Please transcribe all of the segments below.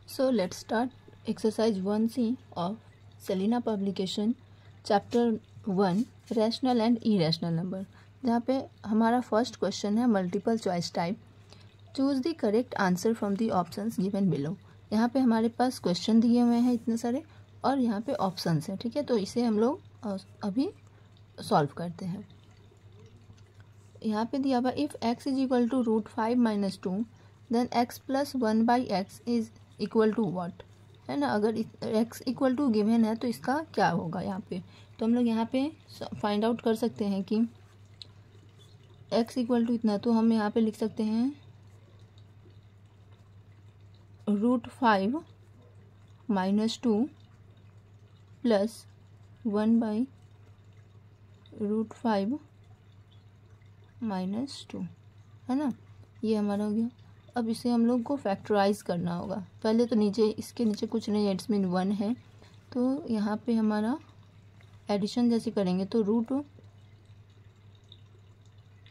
So let's start exercise 1C of Selena publication chapter 1 rational and irrational number, जहाँ पे हमारा first question है multiple choice type. Choose the correct answer from the options given below. यहाँ पे हमारे पास question दिए हुए हैं इतने सारे और यहाँ पे ऑप्शंस हैं, ठीक है। तो इसे हम लोग अभी सॉल्व करते हैं। यहाँ पे दिया हुआ if x is equal to √5 - 2 then x + 1/x is equal to what, है ना। अगर x इक्वल टू गिवन है तो इसका क्या होगा यहाँ पे। तो हम लोग यहाँ पे फाइंड आउट कर सकते हैं कि x इक्वल टू इतना, तो हम यहाँ पे लिख सकते हैं √5 - 2 + 1/√5 - 2, है ना। ये हमारा हो गया। अब इसे हम लोग को फैक्टराइज करना होगा। पहले तो नीचे इसके नीचे कुछ नहीं है, इट्स मीन 1 है। तो यहाँ पे हमारा एडिशन जैसे करेंगे तो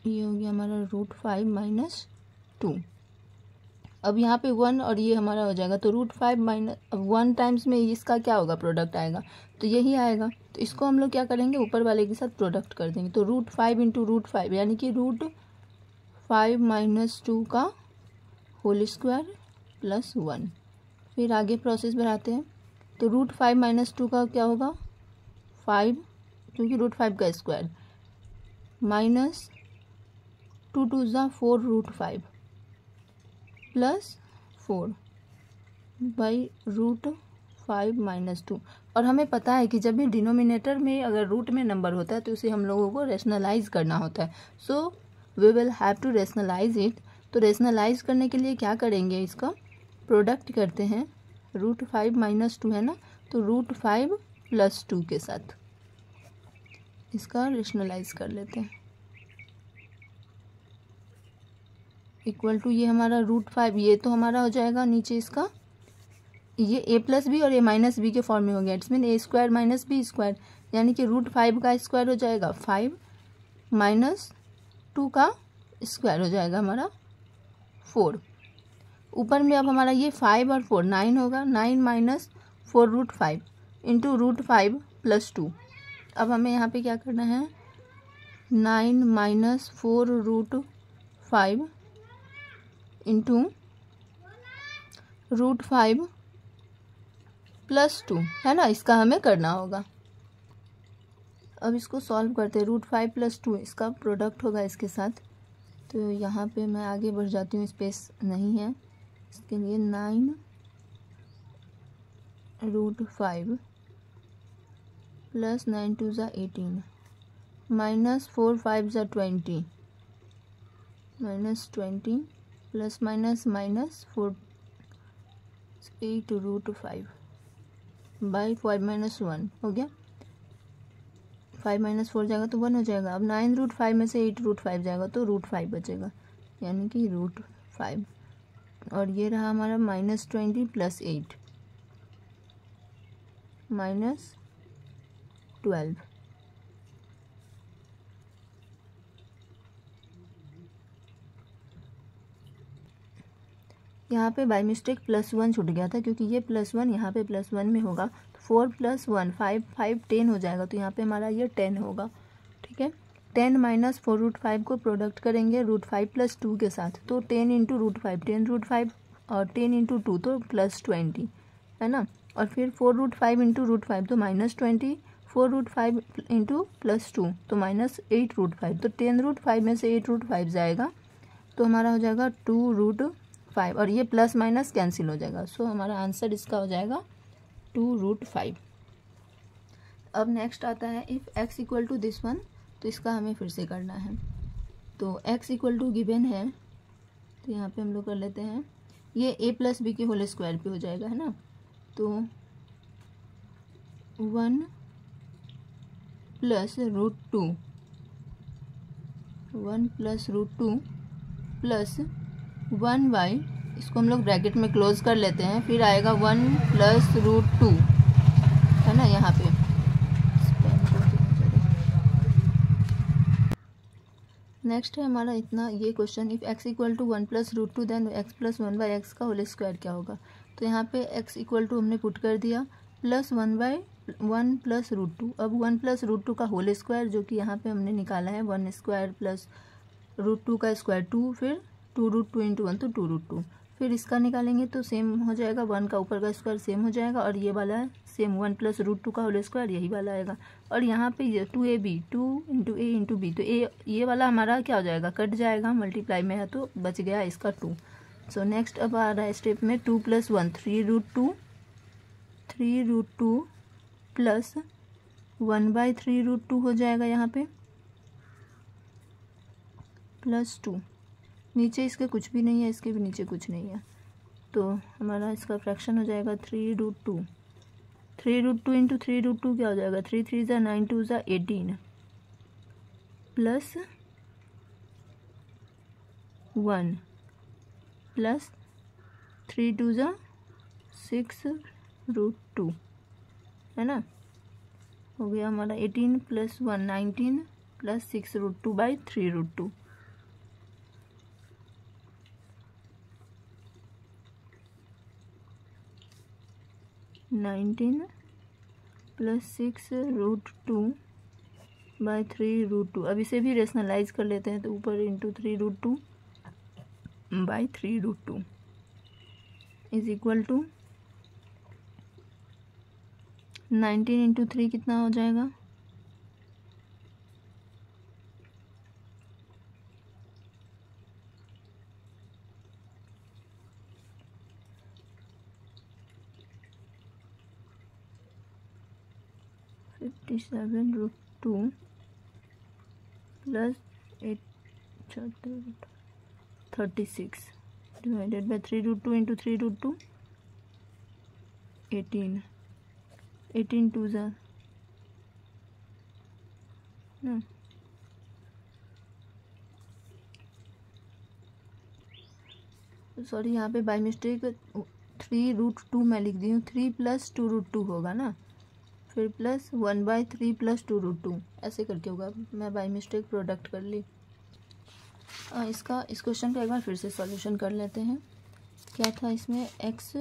ये हो गया हमारा √5 - 2। अब यहाँ पे 1 और ये हमारा हो जाएगा, तो √5 - 1 टाइम्स में इसका क्या होगा, प्रोडक्ट आएगा, तो यही आएगा। तो इसको हम लोग क्या करेंगे, ऊपर वाले के साथ प्रोडक्ट कर देंगे। तो √5 × √5 यानी कि √5 - 2 का होल स्क्वायर + 1। फिर आगे प्रोसेस बढ़ाते हैं। तो √5 - 2 का क्या होगा, 5, क्योंकि √5 का स्क्वायर, -2 × 2 = 4 √5 + 4 /√5 - 2। और हमें पता है कि जब भी डिनोमिनेटर में अगर रूट में नंबर होता है तो उसे हम लोगों को रेशनलाइज करना होता है। So we will have to rationalise it. तो रेशनलाइज करने के लिए क्या करेंगे, इसका प्रोडक्ट करते हैं। √5 - 2 है ना, तो √5 + 2 के साथ इसका रेशनलाइज कर लेते हैं। इक्वल टू ये हमारा √5, ये तो हमारा हो जाएगा नीचे इसका, ये a + b और a - b के फॉर्म में हो गया। इट्स मीन a² - b², यानी कि √5 का स्क्वायर हो जाएगा 5 - 2 का स्क्वायर हो जाएगा हमारा 4। ऊपर में अब हमारा ये 5 और 4 9 होगा, 9 - 4 √5 इंटू √5 + 2। अब हमें यहाँ पे क्या करना है, 9 - 4 √5 इंटू √5 + 2, है ना, इसका हमें करना होगा। अब इसको सॉल्व करते हैं। √5 + 2 इसका प्रोडक्ट होगा इसके साथ। तो यहाँ पे मैं आगे बढ़ जाती हूँ, स्पेस नहीं है इसके लिए। 9 √5 + 9 × 2 = 18 -4 × 5 = 20 -20 + -4 8 √5 /5 - 1 हो गया। 5 - 4 जाएगा तो 1 हो जाएगा। अब 9 √5 में से 8 √5 जाएगा तो √5 बचेगा, यानी कि √5। और ये रहा हमारा -20 + 8 -12। यहाँ पे बाय मिस्टेक +1 छूट गया था, क्योंकि ये +1 यहाँ पे +1 में होगा। तो 4 + 1 5 5 10 हो जाएगा, तो यहाँ पे हमारा ये 10 होगा, ठीक है। 10 - 4 √5 को प्रोडक्ट करेंगे √5 + 2 के साथ। तो 10 × √5 10 √5 और 10 × 2 तो +20, है ना। और फिर 4 √5 × √5 तो -20, 4 √5 × +2 तो -8 √5। तो 10 √5 में से 8 √5 जाएगा, तो हमारा हो जाएगा 2 √5 और ये प्लस माइनस कैंसिल हो जाएगा। सो हमारा आंसर इसका हो जाएगा 2 √5। अब नेक्स्ट आता है if x equal to this one, तो इसका हमें फिर से करना है। तो x इक्वल टू गिवन है, तो यहाँ पे हम लोग कर लेते हैं। ये a + b के होल स्क्वायर पे हो जाएगा, है ना। तो 1 + √2 1 + √2 + 1/, इसको हम लोग ब्रैकेट में क्लोज कर लेते हैं। फिर आएगा 1 + √2, है ना। यहाँ पे नेक्स्ट है हमारा इतना ये question, if x equal to 1 plus root two then x plus 1/x का होल स्क्वायर क्या होगा। तो यहाँ पे x इक्वल टू हमने पुट कर दिया प्लस 1/1 प्लस रूट टू। अब 1 प्लस रूट टू का होल स्क्वायर जो कि यहाँ पे हमने निकाला है 1 स्क्वायर प्लस रूट टू का स्क्वायर 2, फिर 2 रूट 2 इंटू 1 तो 2 रूट 2, फिर इसका निकालेंगे तो सेम हो जाएगा, 1 का ऊपर का स्क्वायर सेम हो जाएगा और ये वाला है सेम 1 प्लस रूट 2 का होल स्क्वायर यही वाला आएगा। और यहाँ पे ये 2ab 2 into a into b, तो ये वाला हमारा क्या हो जाएगा, कट जाएगा, मल्टीप्लाई में है तो बच गया इसका 2। सो नेक्स्ट अब आ रहा है स्टेप में 2 + 1 3 रूट 2 प्लस 1/3 रूट 2 हो जाएगा यहाँ पे प्लस 2। नीचे इसके कुछ भी नहीं है, इसके भी नीचे कुछ नहीं है, तो हमारा इसका फ्रैक्शन हो जाएगा 3 रूट 2। 3 रूट 2 इंटू 3 रूट 2 क्या हो जाएगा, 3 3 ज़ा 9 2 ज़ा 18 प्लस 1 प्लस 3 2 ज़ा 6 रूट 2, है ना, हो गया हमारा 18 plus 1 19 plus 6 root 2/3 root 2। 19 plus 6 root 2/3 root 2। अब इसे भी रेशनलाइज कर लेते हैं तो ऊपर into 3 root 2/3 root 2 is equal to 19 into 3 कितना हो जाएगा, 57 root 2 plus 36 divided by 3 root 2 into 3 root 2 18 2 ज़ा ना, सॉरी यहाँ पे बाय मिस्टेक 3 रूट 2 मैं लिख दी हूँ, 3 प्लस 2 रूट 2 होगा ना, फिर प्लस 1/3 प्लस 2 रूट 2 ऐसे करके होगा, मैं बाय मिस्टेक प्रोडक्ट कर ली। इस क्वेश्चन का एक बार फिर से सॉल्यूशन कर लेते हैं। क्या था इसमें, x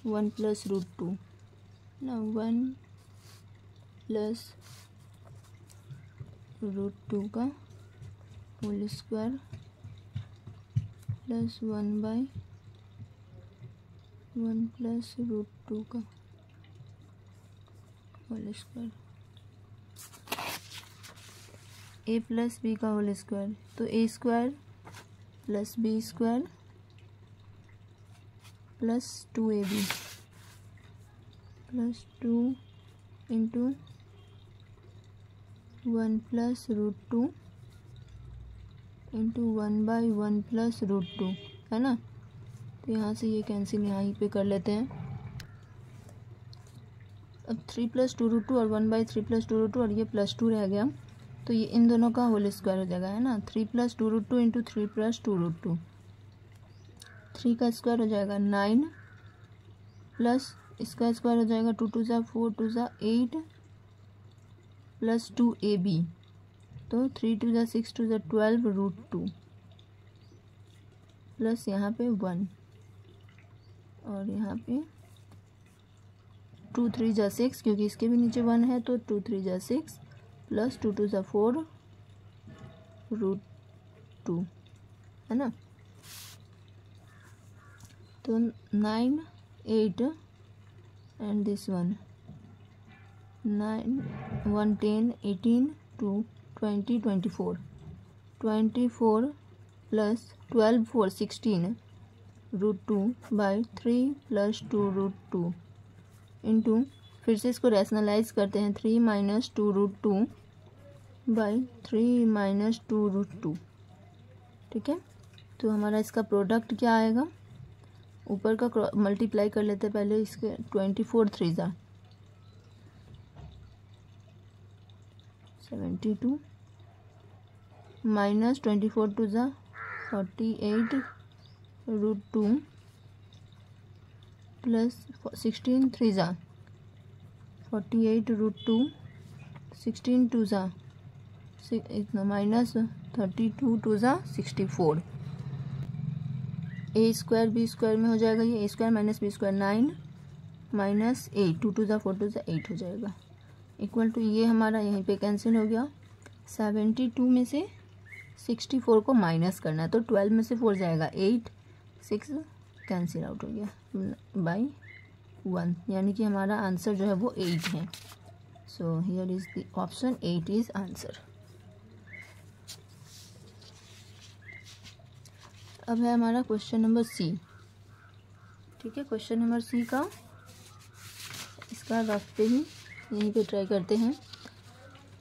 1 प्लस रूट 2 ना, 1 प्लस रूट 2 का whole square plus 1/1 plus root 2 का whole square, a plus B का होल स्क्वायर, तो a square plus B square plus 2ab plus 2 into 1 plus root 2 into 1/1 plus root 2, है ना, तो यहाँ से ये कैंसिल यहाँ पे कर लेते हैं। अब 3 + 2 रूट 2 और 1/3 + 2 रूट 2 और ये +2 रह गया, तो ये इन दोनों का होल स्क्वायर हो जाएगा, है ना, 3 + 2 रूट 2 इंटू 3 + 2 रूट 2, 3 का स्क्वायर हो जाएगा 9 प्लस इसका स्क्वायर हो जाएगा 2 2 ज़ा 4 2 ज़ा 8 प्लस 2ab, तो 3 2 ज़ा 6 2 ज़ा 12 रूट 2 प्लस यहाँ पे 1 और यहाँ पे 2 3 ज़ा 6 क्योंकि इसके भी नीचे 1 है, तो 2 3 ज़ा 6 प्लस 2 2 ज़ा 4 रूट 2, है ना, तो 9 8 and this 1 9 1 10 18 2 20 24 plus 12 4 16 root 2/3 plus 2 root 2 into, फिर से इसको रैशनलाइज करते हैं, 3 माइनस 2 रूट 2/3 माइनस 2 रूट 2, ठीक है। तो हमारा इसका प्रोडक्ट क्या आएगा, ऊपर का मल्टीप्लाई कर लेते हैं पहले इसके, 24 3 ज़ा 72 माइनस 24 2 ज़ा 48 रूट 2 प्लस 16 3 ज़ा 48 रूट 2, 16 2 ज़ा इतना माइनस 32 टू ज़ा 64, ए स्क्वायर बी स्क्वायर में हो जाएगा ये, A square minus B square 9 minus 8, 2 to ज़ा 4 टू ज़ा 8 हो जाएगा, इक्वल टू ये हमारा यहीं पे कैंसिल हो गया। 72 में से 64 को माइनस करना है तो 12 में से 4 जाएगा 8, 6 कैंसिल आउट हो गया बाई 1, यानी कि हमारा आंसर जो है वो 8 है। So here is the option 8 is answer. अब है हमारा क्वेश्चन नंबर सी। ठीक है, क्वेश्चन नंबर सी का इसका रफ पे ही यहीं पे ट्राई करते हैं।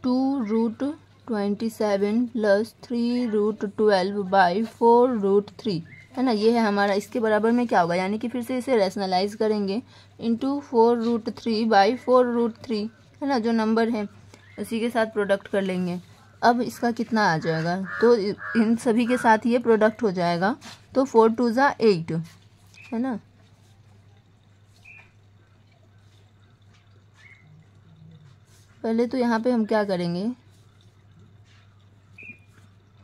2√27 प्लस 3√12/4√3 है ना, ये है हमारा। इसके बराबर में क्या होगा, यानी कि फिर से इसे रैशनलाइज करेंगे इंटू 4√3/4√3 है ना, जो नंबर है उसी के साथ प्रोडक्ट कर लेंगे। अब इसका कितना आ जाएगा, तो इन सभी के साथ ये प्रोडक्ट हो जाएगा, तो 4 टू ज़ा 8 है ना। पहले तो यहाँ पे हम क्या करेंगे,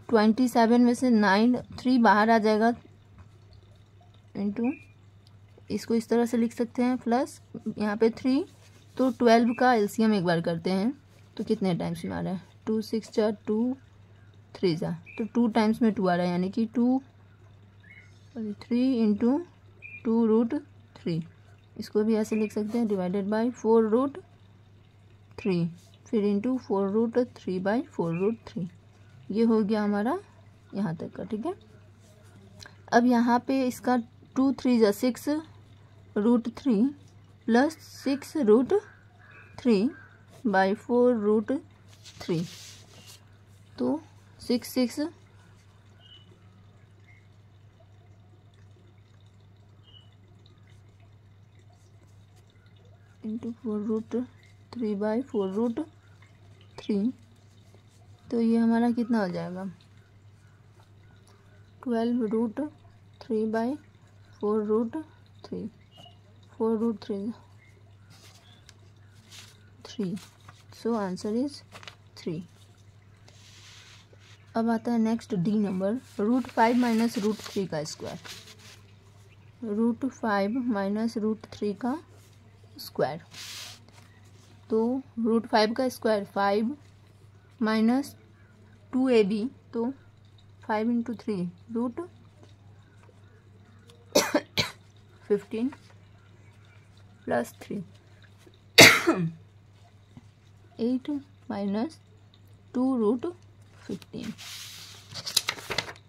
27 में से 3 बाहर आ जाएगा, इंटू इसको इस तरह से लिख सकते हैं, प्लस यहाँ पे 3, तो 12 का एलसीएम एक बार करते हैं तो कितने टाइम्स में आ रहा है, 2 6 4 2 3 जा, तो 2 टाइम्स में 2 आ रहा है, यानी कि 3 इंटू 2√3, इसको भी ऐसे लिख सकते हैं, डिवाइडेड बाई 4√3, फिर इंटू 4√3/4√3, ये हो गया हमारा यहाँ तक का। ठीक है, अब यहाँ पे इसका 2 3 जा 6√3 प्लस 6√3/4√3, तो 6 इंटू 4√3/4√3, तो ये हमारा कितना हो जाएगा, 12√3/4√3, 4√3, सो आंसर इज 3। अब आता है नेक्स्ट डी नंबर, √5 माइनस √3 का स्क्वायर, √5 माइनस √3 का स्क्वायर, तो √5 का स्क्वायर 5 माइनस 2ab, तो 5 into 3 √15 plus 3 8 minus 2√15,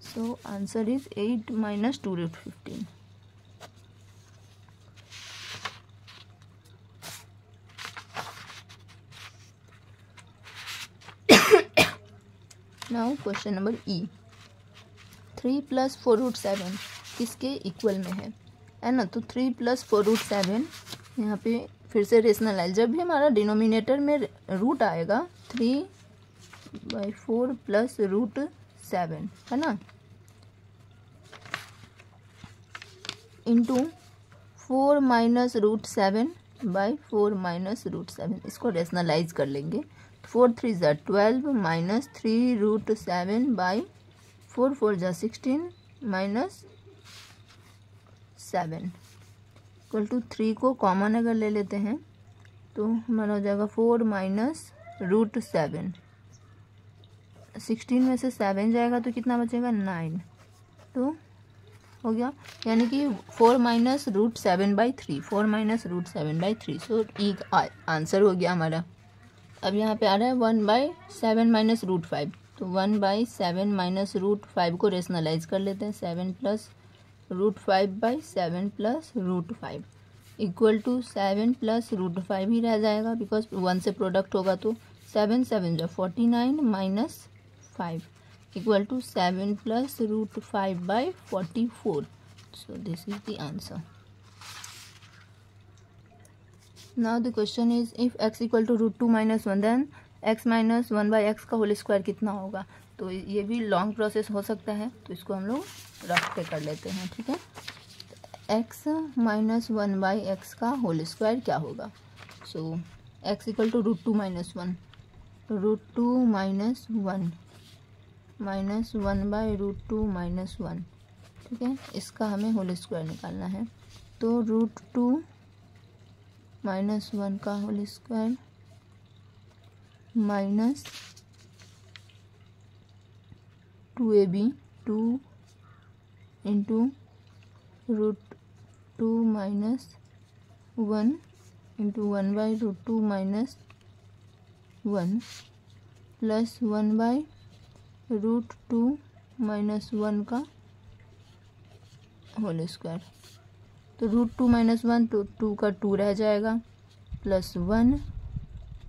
so answer is 8 minus 2√15। Now question number E, 3 plus 4√7 किसके इक्वल में है ना, तो 3 प्लस 4√7, यहाँ पे फिर से रेशनलाइज, जब भी हमारा डिनोमिनेटर में रूट आएगा 3/4 प्लस √7 है ना, इंटू 4 माइनस √7/4 माइनस √7, इसको रेशनलाइज कर लेंगे, 4 3 ज़ा 12 माइनस 3√7/4 4 ज़ा 16 माइनस 7, इक्वल टू 3 को कॉमन अगर ले लेते हैं तो हमारा हो जाएगा 4 माइनस √7, 16 में से 7 जाएगा तो कितना बचेगा 9, तो हो गया, यानी कि 4 माइनस √7/3, 4 माइनस √7/3, सो ई आंसर हो गया हमारा। अब यहाँ पे आ रहा है 1/7 माइनस √5, तो 1/7 माइनस √5 को रेशनलाइज कर लेते हैं, 7 plus √5/7 plus √5 equal to 7 plus √5 ही रह जाएगा, बिकॉज 1 से प्रोडक्ट होगा, तो 7 7 जो 49 minus 5 equal to 7 plus √5/44, so this is the answer. Now the question is if x equal to √2 minus 1 then x minus 1/x का होल स्क्वायर कितना होगा, तो ये भी लॉन्ग प्रोसेस हो सकता है, तो इसको हम लोग रख के कर लेते हैं। ठीक है, x माइनस 1/x का होल स्क्वायर क्या होगा, so x equal to √2 minus 1, √2 minus 1 √2 minus 1। ठीक है, इसका हमें होल स्क्वायर निकालना है। तो √2 माइनस 1 का whole square minus 2ab 2 into √2 minus 1 into 1/√2 minus 1 plus 1/√2 minus 1 का होल स्क्वायर। तो √2 माइनस 1 तो 2 का 2 रह जाएगा, प्लस 1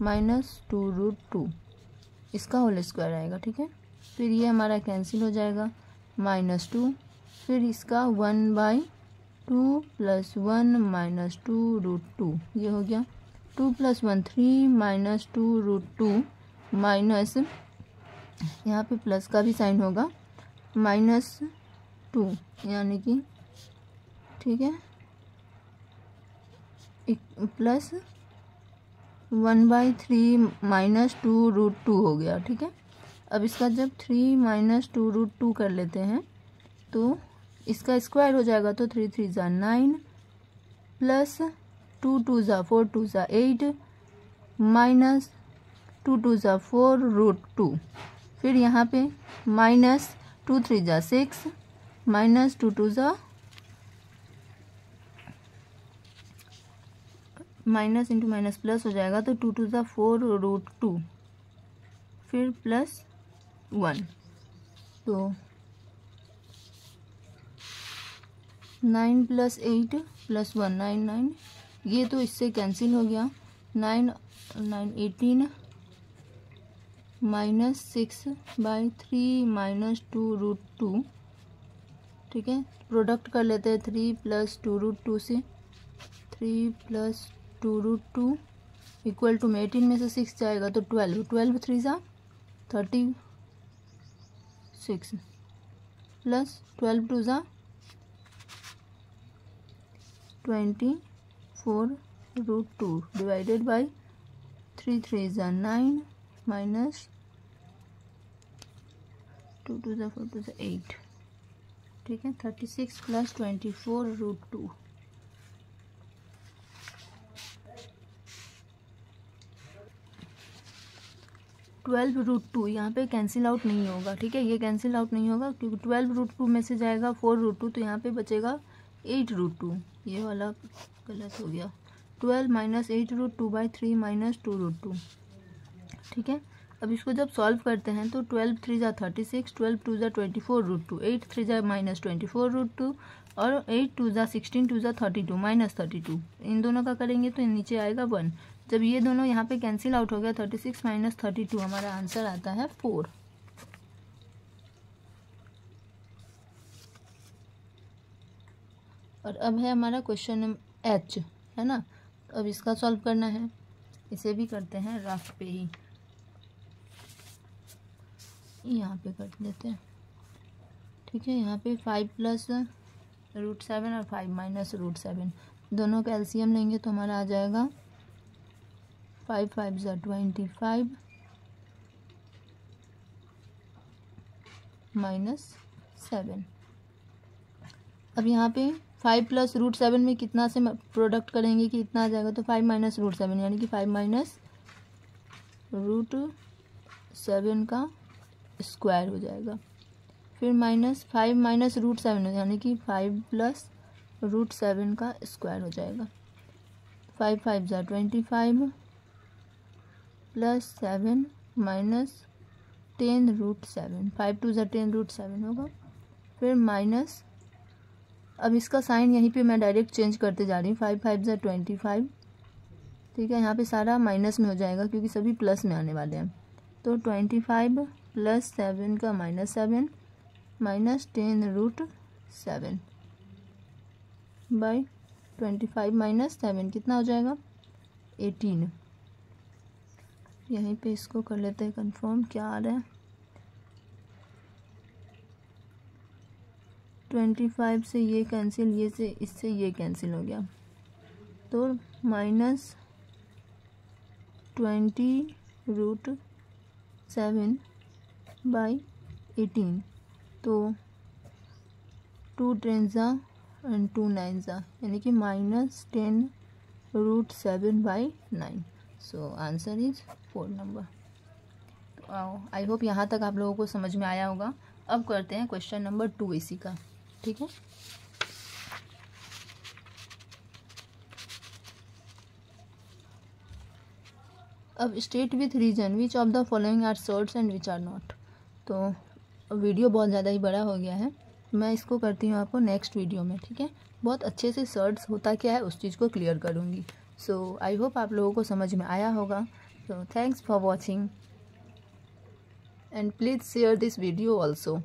माइनस 2√2 इसका होल स्क्वायर आएगा। ठीक है, फिर ये हमारा कैंसिल हो जाएगा, -2, फिर इसका 1/2 प्लस 1 माइनस 2√2 ये हो गया। 2 + 1 3 माइनस 2√2 माइनस, यहाँ पे प्लस का भी साइन होगा, -2 यानी कि ठीक है प्लस 1/3 माइनस 2√2 हो गया। ठीक है, अब इसका जब 3 माइनस 2√2 कर लेते हैं तो इसका स्क्वायर हो जाएगा। तो 3 3 = 9 प्लस 2 2 = 4 2 = 8 माइनस 2 2 = 4√2। फिर यहाँ पे minus 2 3 = 6 minus 2 2 = minus into minus plus हो जाएगा। तो 2 2 = 4√2 फिर प्लस 1, तो 9 + 8 + 1 9 9 ये तो इससे कैंसिल हो गया। 9 9 18 माइनस 6/3 माइनस 2√2। ठीक है, प्रोडक्ट कर लेते हैं 3 + 2√2 से। 3 + 2√2 इक्वल टू में 18 में से 6 जाएगा तो 12 12 3 = 36 प्लस 12 2 = 24√2 डिवाइडेड बाई 3 3 = 9 माइनस 2 2 = 4 2 = 8। ठीक है, 36 प्लस 24√2। ₹12 यहाँ पे कैंसिल आउट नहीं होगा। ठीक है, ये कैंसिल आउट नहीं होगा क्योंकि 12√2 में से जाएगा 4√2 तो यहाँ पे बचेगा 8√2। ये वाला गलत हो गया। 12 माइनस 8√2/3 माइनस 2√2। ठीक है, अब इसको जब सॉल्व करते हैं तो 12 3 = 36 12 2 = 24√2 8 3 = -24√2 और 8 2 = 16 2 = 32 -32। इन दोनों का करेंगे तो नीचे आएगा 1। जब ये दोनों यहाँ पे कैंसिल आउट हो गया 36 माइनस 32 हमारा आंसर आता है 4। और अब है हमारा क्वेश्चन H, है ना। अब इसका सॉल्व करना है, इसे भी करते हैं रफ पे ही, यहाँ पे कर लेते हैं। ठीक है, यहाँ पे 5 + √7 और 5 - √7 दोनों का एलसीएम लेंगे तो हमारा आ जाएगा 5 5 = 25 -7। अब यहाँ पे 5 + √7 में कितना से प्रोडक्ट करेंगे कि इतना आ जाएगा, तो 5 - √7 यानी कि 5 - √7 का स्क्वायर हो जाएगा। फिर -5 - √7 यानी कि 5 + √7 का स्क्वायर हो जाएगा। 5 5 = 25 प्लस 7 माइनस 10√7 5 2 = 10√7 होगा। फिर माइनस, अब इसका साइन यहीं पे मैं डायरेक्ट चेंज करते जा रही हूँ। 5 5 = 25। ठीक है, यहाँ पे सारा माइनस में हो जाएगा क्योंकि सभी प्लस में आने वाले हैं। तो 25 + 7 का -7 माइनस 10√7 बाई 25 - 7 कितना हो जाएगा 18। यहीं पे इसको कर लेते हैं कंफर्म क्या आ रहा है। 25 से ये कैंसिल, ये से इससे ये कैंसिल हो गया तो -20√7 7/18, तो 2 10 एंड 2 9 यानी कि -10√7/9। So answer is 4 number. तो आई होप यहाँ तक आप लोगों को समझ में आया होगा। अब करते हैं क्वेश्चन नंबर 2 इसी का, ठीक है। अब state with reason which of the following are surds and which are not. तो वीडियो बहुत ज़्यादा ही बड़ा हो गया है, मैं इसको करती हूँ आपको नेक्स्ट वीडियो में, ठीक है। बहुत अच्छे से सर्ट्स होता क्या है उस चीज़ को क्लियर करूँगी। सो आई होप आप लोगों को समझ में आया होगा। So thanks for watching and please share this video also.